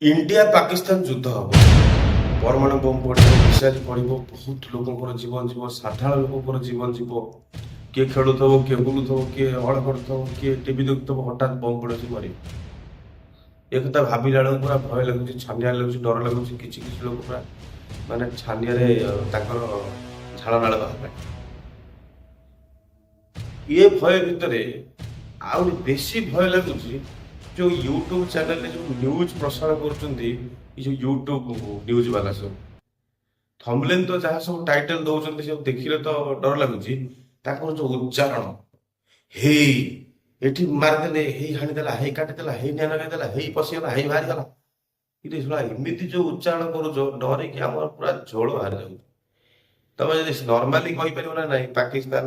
India Pakistan युद्ध हम परमाणु बम पड़ो मिसाइल पड़ो बहुत लोक जीवन जीव साधारण लोक जीवन जीव किए खेलुव किए बुलूव किए हल कर किए टीवी देखुव हठात बम पड़ो मर एक कथा भाविला बेलू पूरा भय लगुच छानिया लगुच डर लगुच किसी किसी लोग पूरा माने छानिया झाड़ नाल बाहर ये भय भितर आउरी बेसी भय लगुच जो यूट्यूब चैनल जो न्यूज प्रसारण कर यूट्यूब न्यूज वाला सब थंबनेल तो जहाँ सब टाइटल दौरान सब देखिले तो डर लगुच जो उच्चारण हे एठी मारदेले हे हाणीदेला हे काटिदेला हे निआ लगाइदेला हे पशिगला हे बाहरीगला इटे सुना एमती जो उच्चारण करुच डर कि आम पूरा झोल बाहर जाऊ तुम जब नॉर्मली कही पार ना नहीं पाकिस्तान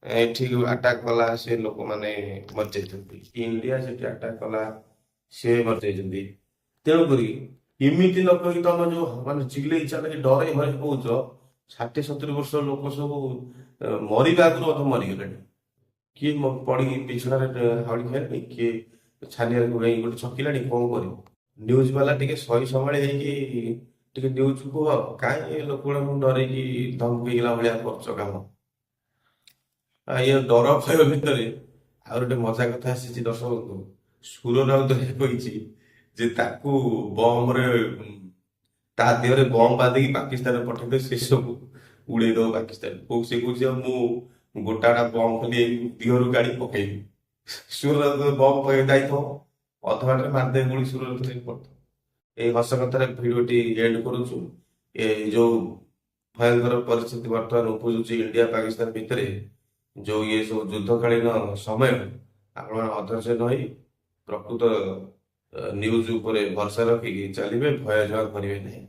एठी अटैक कला से लोक मैंने मर जाइछन्ति इंडिया से अटैक कला से मर जाइछन्ति तेणुक इमिति न कही तुम जो माने चिल्लई चाल डरे भरे कौच 60-70 वर्ष लोक सब मरिबा आगु मरीगले किए पड़ी पिछड़ा हावड़ी खाए किए छानिया गोटे छकिला कौन कर न्यूज वाला टे सही संभाली न्यूज कह कहीं लोक डर धमकईगला भाया कर कम ये डर भय भितर आ गोटे मजा कथा आसी दर्शक सुर राउत कही बम ता देहरे बम बांधिकी पाकिस्तान पठेदे से सब उड़ेद पाकिस्तान से कह मु गोटाटा बम खाली दिहरु गाड़ी पकईबी सुर बम दायित्व अधबाटे मारदे गुड़ी सुर पड़ता ये हस कथार भिडियोटी एंड करुचु ये जो भयंकर परिस्थिति बर्तमान उपजुची इंडिया पाकिस्तान भितर जो ये सब युद्धकालीन समय आपण अधर्य नई प्रकृत न्यूज उपरे भरसा रखिकी चलिए भय जमा करेंगे नहीं।